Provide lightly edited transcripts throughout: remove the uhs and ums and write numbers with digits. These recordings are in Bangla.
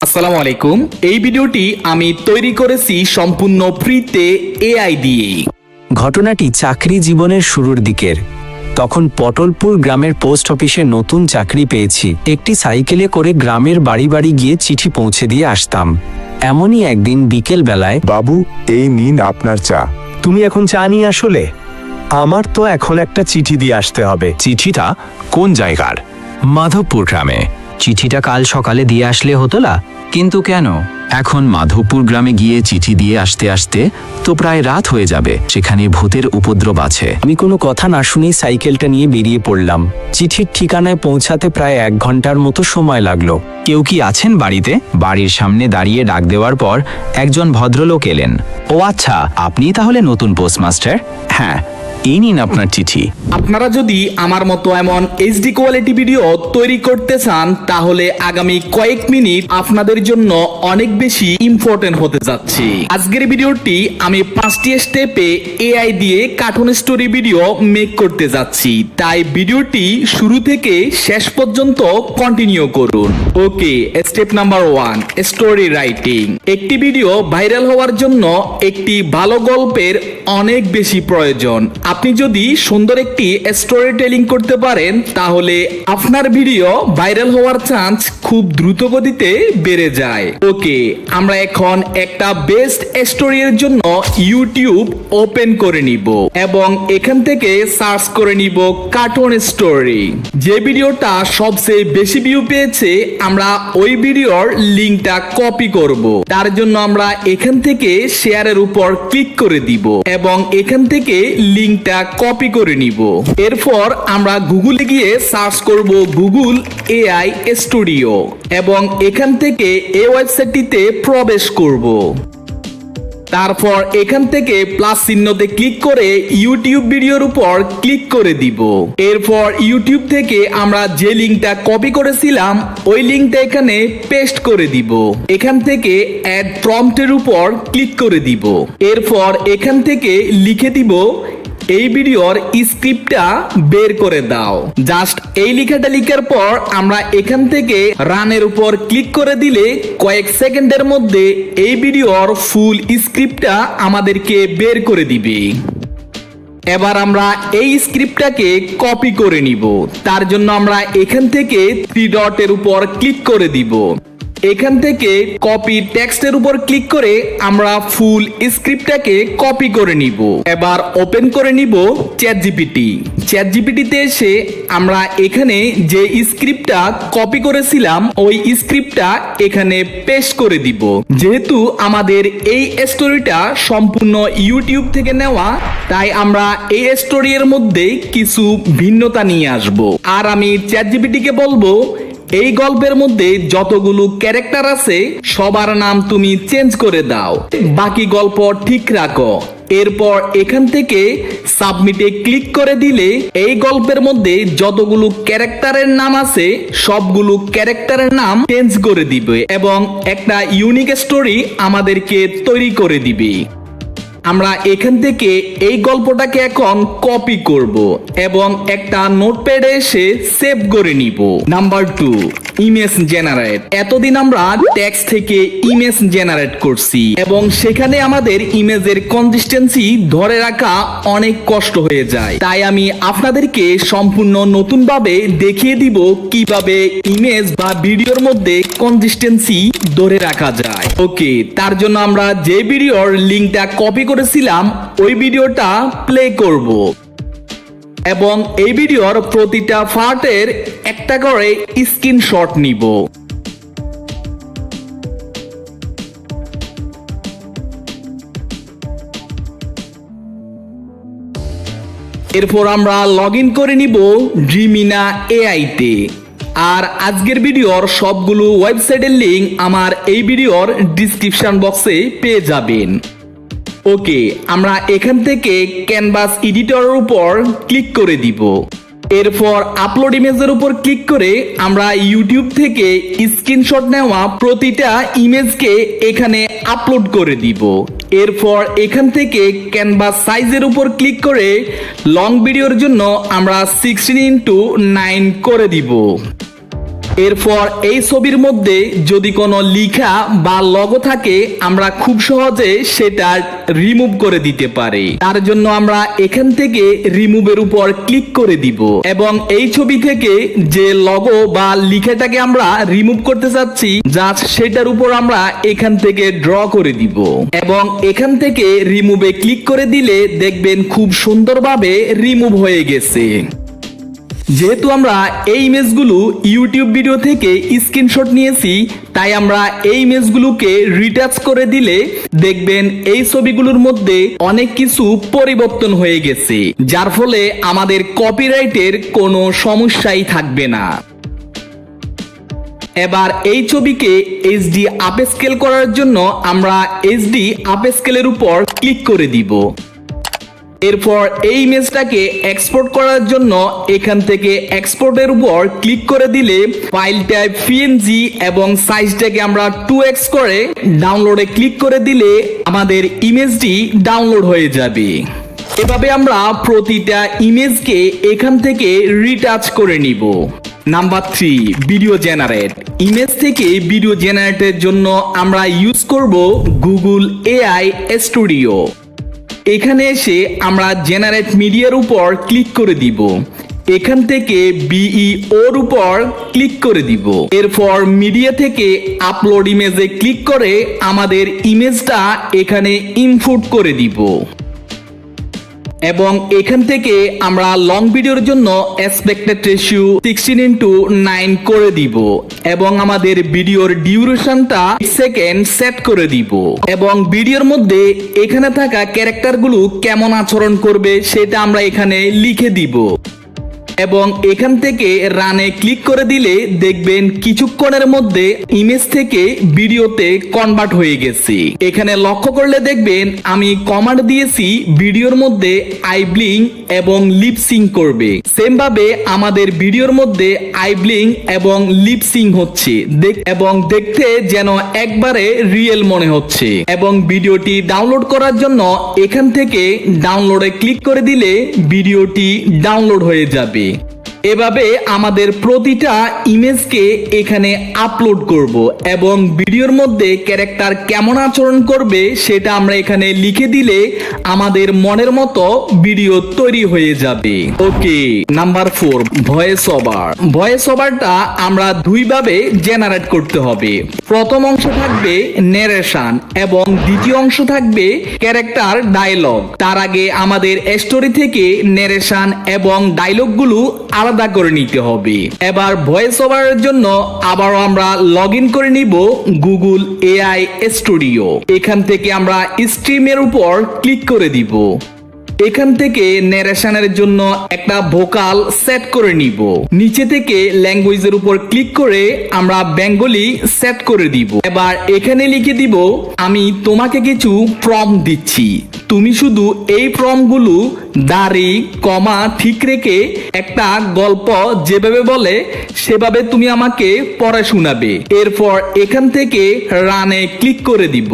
আসসালামু আলাইকুম। এই ভিডিওটি আমি তৈরি করেছি সম্পূর্ণ ফ্রিতে এআই দিয়ে। ঘটনাটি চাকরি জীবনের শুরুর দিকের। তখন পটলপুর গ্রামের পোস্ট অফিসে নতুন চাকরি পেয়েছি। একটি সাইকেলে করে গ্রামের বাড়ি বাড়ি গিয়ে চিঠি পৌঁছে দিয়ে আসতাম। এমনই একদিন বিকেল বেলায়, বাবু, এই নিন আপনার চা। তুমি এখন চা নিয়ে আসলে? আমার তো এখন একটা চিঠি দিয়ে আসতে হবে। চিঠিটা কোন জায়গার? মাধবপুর গ্রামে। চিঠিটা কাল সকালে দিয়ে আসলে হতো না? কিন্তু কেন? এখন মাধবপুর গ্রামে গিয়ে চিঠি দিয়ে আসতে আসতে তো প্রায় রাত হয়ে যাবে। সেখানে ভূতের উপদ্রব আছে। আমি কোনো কথা না শুনেই সাইকেলটা নিয়ে বেরিয়ে পড়লাম। চিঠির ঠিকানায় পৌঁছাতে প্রায় 1 ঘন্টার মতো সময় লাগলো। কেউ কি আছেন বাড়িতে? বাড়ির সামনে দাঁড়িয়ে ডাক দেওয়ার পর একজন ভদ্রলোক এলেন। ও আচ্ছা, আপনি তাহলে নতুন পোস্টমাস্টার? হ্যাঁ, এই নিন আপনার চিঠি। আপনারা যদি আমার মতো এমন এইচডি কোয়ালিটি ভিডিও তৈরি করতে চান, তাহলে আগামী কয়েক মিনিট আপনাদের জন্য অনেক বেশি ইম্পর্টেন্ট হতে যাচ্ছে। আজকের ভিডিওটি আমি 5টি স্টেপে এআই দিয়ে কার্টুন স্টোরি ভিডিও মেক করতে যাচ্ছি, তাই ভিডিওটি শুরু থেকে শেষ পর্যন্ত কন্টিনিউ করুন। ওকে, স্টেপ নাম্বার 1, স্টোরি রাইটিং। একটি ভিডিও ভাইরাল হওয়ার জন্য একটি ভালো গল্পের অনেক বেশি প্রয়োজন। আপনি যদি সুন্দর একটি স্টোরি টেলিং করতে পারেন, তাহলে আপনার ভিডিও ভাইরাল হওয়ার চান্স খুব দ্রুত গতিতে বেড়ে যায়। ওকে, আমরা এখন একটা বেস্ট স্টোরি এর জন্য ইউটিউব ওপেন করে নিব এবং এখান থেকে সার্চ করে নিব কার্টুন স্টোরি। যে ভিডিওটা সবচেয়ে বেশি ভিউ পেয়েছে, আমরা ওই ভিডিওর লিংকটা কপি করব। তার জন্য আমরা এখান থেকে শেয়ারের উপর ক্লিক করে দিব এবং এখান থেকে লিংকটা কপি করে নিব। এরপর আমরা গুগলে গিয়ে সার্চ করব গুগল এআই স্টুডিও এবং এখান থেকে এই ওয়েবসাইটটিতে প্রবেশ করব। তারপর এখান থেকে প্লাস চিহ্নতে ক্লিক করে ইউটিউব ভিডিওর উপর ক্লিক করে দিব। এরপর ইউটিউব থেকে আমরা যে লিংকটা কপি করেছিলাম, ওই লিংকটা এখানে পেস্ট করে দিব। এখান থেকে অ্যাড প্রম্পটের উপর ক্লিক করে দিব। এরপর এখান থেকে লিখে দিব, এই ভিডিওর স্ক্রিপ্টটা বের করে দাও। জাস্ট এই লেখাটা লিখার পর আমরা এখান থেকে রানের উপর ক্লিক করে দিলে কয়েক সেকেন্ডের মধ্যে এই ভিডিওর ফুল স্ক্রিপ্টটা আমাদেরকে বের করে দিবে। এবার আমরা এই স্ক্রিপ্টটাকে কপি করে নিব। তার জন্য আমরা এখান থেকে 3 ডটের উপর ক্লিক করে দিব। এখান থেকে কপি টেক্সটের উপর ক্লিক করে আমরা ফুল স্ক্রিপ্টটাকে কপি করে নিব। এবার ওপেন করে নিব চ্যাটজিপিটিতে এসে আমরা এখানে যে স্ক্রিপ্টটা কপি করেছিলাম, ওই স্ক্রিপ্টটা এখানে পেস্ট করে দিব। যেহেতু আমাদের এই স্টোরিটা সম্পূর্ণ ইউটিউব থেকে নেওয়া, তাই আমরা এই স্টোরির মধ্যে কিছু ভিন্নতা নিয়ে আসব। আর আমি চ্যাটজিপিটিকে বলবো, এই গল্পের মধ্যে যতগুলো ক্যারেক্টার আছে সবার নাম তুমি চেঞ্জ করে দাও, বাকি গল্প ঠিক রাখো। এরপর এখান থেকে সাবমিটে ক্লিক করে দিলে এই গল্পের মধ্যে যতগুলো ক্যারেক্টারের নাম আছে সবগুলো ক্যারেক্টারের নাম চেঞ্জ করে দিবে এবং একটা ইউনিক স্টোরি আমাদেরকে তৈরি করে দিবে। আমরা এখান থেকে এই গল্পটাকে এখন কপি করব এবং একটা নোটপ্যাডে এসে সেভ করে নিব। Number 2, image generate. এতদিন আমরা টেক্সট থেকে ইমেজ জেনারেট করছি এবং সেখানে আমাদের ইমেজের কনসিস্টেন্সি ধরে রাখা অনেক কষ্ট হয়ে যায়। তাই আমি আপনাদেরকে সম্পূর্ণ নতুন ভাবে দেখিয়ে দিব কিভাবে ইমেজ বা ভিডিওর মধ্যে কনসিস্টেন্সি ধরে রাখা যায়। ওকে, তার জন্য আমরা যে ভিডিওর লিংকটা কপি করেছিলাম ওই ভিডিওটা প্লে করব এবং এই ভিডিওর প্রতিটা পার্টের একটা করে স্ক্রিনশট নিব। এরপর আমরা লগ ইন করে নিব ড্রিমিনা এআইতে। আর আজকের ভিডিওর সবগুলো ওয়েবসাইটের লিংক আমার এই ভিডিওর ডিসক্রিপশন বক্সে পেয়ে যাবেন। ওকে, আমরা এখান থেকে ক্যানভাস এডিটরের উপর ক্লিক করে দিব। এরপর আপলোড ইমেজের উপর ক্লিক করে আমরা ইউটিউব থেকে স্ক্রিনশট নেওয়া প্রতিটা ইমেজকে এখানে আপলোড করে দিব। এরপর এখান থেকে ক্যানভাস সাইজের উপর ক্লিক করে লং ভিডিওর জন্য আমরা 16:9 করে দিব। এরপর এই ছবির মধ্যে যদি কোনো লেখা বা লগো থাকে আমরা খুব সহজে সেটা রিমুভ করে দিতে পারি। তার জন্য আমরা এখান থেকে রিমুভের উপর ক্লিক করে দিব এবং এই ছবি থেকে যে লগো বা লেখাটাকে আমরা রিমুভ করতে চাচ্ছি জাস্ট সেটার উপর আমরা এখান থেকে ড্র করে দিব এবং এখান থেকে রিমুভে ক্লিক করে দিলে দেখবেন খুব সুন্দরভাবে রিমুভ হয়ে গেছে। যেহেতু আমরা এই ইমেজগুলো ইউটিউব ভিডিও থেকে স্ক্রিনশট নিয়েছি তাই আমরা এই ইমেজগুলোকে রিটাচ করে দিলে দেখবেন এই ছবিগুলোর মধ্যে অনেক কিছু পরিবর্তন হয়ে গেছে, যার ফলে আমাদের কপিরাইটের কোনো সমস্যাই থাকবে না। এবার এই ছবিকে এইচডি আপস্কেল করার জন্য আমরা এইচডি আপস্কেলের উপর ক্লিক করে দিব। এরপর এই ইমেজটাকে এক্সপোর্ট করার জন্য এখান থেকে এক্সপোর্টের উপর ক্লিক করে দিলে ফাইল টাইপ পিএনজি এবং সাইজটাকে আমরা 2x করে ডাউনলোডে ক্লিক করে দিলে আমাদের ইমেজটি ডাউনলোড হয়ে যাবে। এভাবে আমরা প্রতিটা ইমেজকে এখান থেকে রিটাচ করে নিব। Number 3, video generate. ইমেজ থেকে ভিডিও জেনারেটের জন্য আমরা ইউজ করব গুগল এআই স্টুডিও। এখানে এসে আমরা জেনারেট মিডিয়ার উপর ক্লিক করে দিব। এখান থেকে বিইওর উপর ক্লিক করে দিব। এরপর মিডিয়া থেকে আপলোড ইমেজে ক্লিক করে আমাদের ইমেজটা এখানে ইনপুট করে দিব এবং এখান থেকে আমরা লং ভিডিওর জন্য এক্সপেক্টেড রেশিও 16:9 করে দিব এবং আমাদের ভিডিওর ডিউরেশনটা সেকেন্ড সেট করে দিব এবং ভিডিওর মধ্যে এখানে থাকা ক্যারেক্টারগুলো কেমন আচরণ করবে সেটা আমরা এখানে লিখে দিব এবং এখান থেকে রানে ক্লিক করে দিলে দেখবেন কিছুক্ষণের মধ্যে ইমেজ থেকে ভিডিওতে কনভার্ট হয়ে গেছে। এখানে লক্ষ্য করলে দেখবেন আমি কমান্ড দিয়েছি ভিডিওর মধ্যে আই ব্লিং এবং লিপ সিং করবে। সেম ভাবে আমাদের ভিডিওর মধ্যে আই ব্লিং এবং লিপ সিং হচ্ছে এবং দেখতে যেন একবারে রিয়েল মনে হচ্ছে এবং ভিডিওটি ডাউনলোড করার জন্য এখান থেকে ডাউনলোডে ক্লিক করে দিলে ভিডিওটি ডাউনলোড হয়ে যাবে। এভাবে আমাদের প্রতিটা ইমেজকে এখানে আপলোড করব এবং ভিডিওর মধ্যে ক্যারেক্টার কেমন আচরণ করবে সেটা আমরা এখানে লিখে দিলে আমাদের মনের মতো ভিডিও তৈরি হয়ে যাবে। ওকে, নাম্বার 4, ভয়েস ওভার। ভয়েস ওভারটা আমরা দুইভাবে জেনারেট করতে হবে। প্রথম অংশ থাকবে ন্যারেশন এবং দ্বিতীয় অংশ থাকবে ক্যারেক্টার ডায়লগ। তার আগে আমাদের স্টোরি থেকে ন্যারেশন এবং ডায়লগগুলো আলাদা করে নিতে হবে। এবার ভয়েস ওভারের জন্য আবারও আমরা লগ ইন করে নিব গুগল এআই স্টুডিও। এখান থেকে আমরা স্ট্রিমের উপর ক্লিক করে দিব। এখান থেকে ন্যারেশনের জন্য একটা ভোকাল সেট করে নিব। নিচে থেকে ল্যাঙ্গুয়েজের উপর ক্লিক করে আমরা বেঙ্গলি সেট করে দিব। এবার এখানে লিখে দিব আমি তোমাকে কিছু প্রম্পট দিচ্ছি, তুমি শুধু এই প্রম্পটগুলো দাড়ি কমা ঠিক রেখে একটা গল্প যেভাবে বলে সেভাবে তুমি আমাকে পড়ে শোনাবে। এরপর এখান থেকে রানে ক্লিক করে দিব।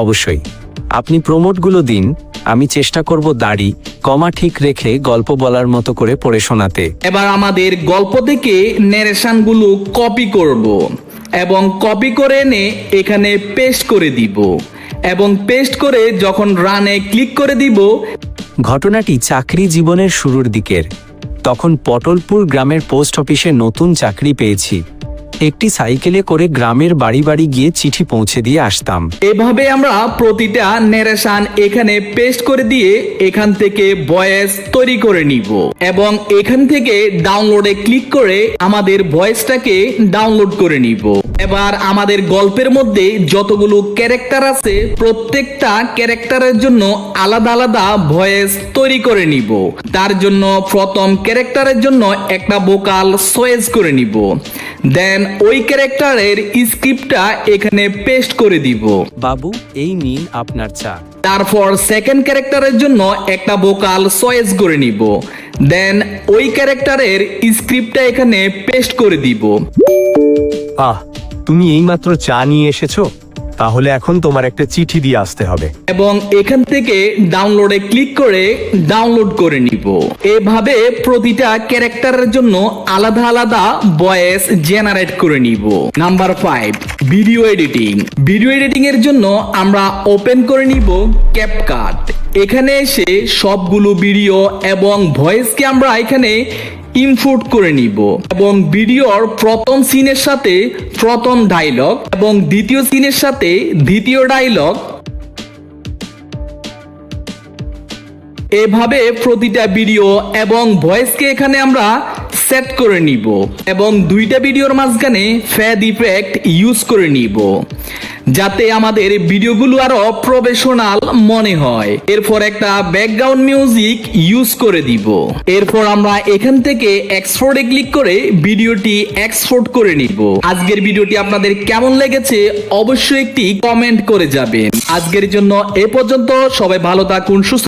অবশ্যই আপনি প্রমোটগুলো দিন, আমি চেষ্টা করব দাড়ি কমা ঠিক রেখে গল্প বলার মতো করে পড়ে শোনাতে। এবার আমাদের গল্প থেকে ন্যারেশনগুলো কপি করব এবং কপি করে এনে এখানে পেস্ট করে দিব এবং পেস্ট করে যখন রানে ক্লিক করে দিব। ঘটনাটি চাকরি জীবনের শুরুর দিকের। তখন পটলপুর গ্রামের পোস্ট অফিসে নতুন চাকরি পেয়েছি। একটি সাইকেলে করে গ্রামের বাড়ি বাড়ি গিয়ে চিঠি পৌঁছে দিয়ে আসতাম। এভাবে আমরা প্রতিটা ন্যারেশন এখানে পেস্ট করে দিয়ে এখান থেকে ভয়েস তৈরি করে নিব এবং এখান থেকে ডাউনলোডে ক্লিক করে আমাদের ভয়েসটাকে ডাউনলোড করে নিব। এবার আমাদের গল্পের মধ্যে যতগুলো ক্যারেক্টার আছে প্রত্যেকটা ক্যারেক্টারের জন্য আলাদা আলাদা ভয়েস তৈরি করে নিব। তার জন্য প্রথম ক্যারেক্টারের জন্য একটা ভোকাল চয়েস করে নিব। দেন ওই ক্যারেক্টারের স্ক্রিপ্টটা এখানে পেস্ট করে দিব। বাবু, এই নিন আপনার চা। তারপর সেকেন্ড ক্যারেক্টারের জন্য একটা ভোকাল চয়েস করে নিব। দেন ওই ক্যারেক্টারের স্ক্রিপ্টটা এখানে পেস্ট করে দিব। তুমি এইমাত্র চা নিয়ে এসেছো? তাহলে এখন তোমার একটা চিঠি দিয়ে আসতে হবে। এবং এখান থেকে ডাউনলোডে ক্লিক করে ডাউনলোড করে নিব। এভাবে প্রতিটা ক্যারেক্টারের জন্য আলাদা আলাদা ভয়েস জেনারেট করে নিব। Number 5, video editing. Video editing এর জন্য আমরা ওপেন করে নিব ক্যাপকাট। এখানে এসে সবগুলো ভিডিও এবং ভয়েসকে আমরা এখানে ইনপুট করে নিব এবং ভিডিওর প্রথম সিনের সাথে প্রথম ডায়লগ এবং দ্বিতীয় সিনের সাথে দ্বিতীয় ডায়লগ, এভাবে প্রতিটা ভিডিও এবং ভয়েসকে এখানে আমরা সেট করে নিব এবং দুইটা ভিডিওর মাঝখানে ফেড ইফেক্ট ইউজ করে নিব যাতে আমাদের ভিডিওগুলো আরো প্রফেশনাল মনে হয়। এরপর একটা ব্যাকগ্রাউন্ড মিউজিক ইউজ করে দিব। এরপর আমরা এখান থেকে এক্সপোর্টে ক্লিক করে ভিডিওটি এক্সপোর্ট করে নিব। আজকের ভিডিওটি আপনাদের কেমন লেগেছে অবশ্যই একটি কমেন্ট করে যাবেন। আজকের জন্য এ পর্যন্ত। সবাই ভালো থাকুন, সুস্থ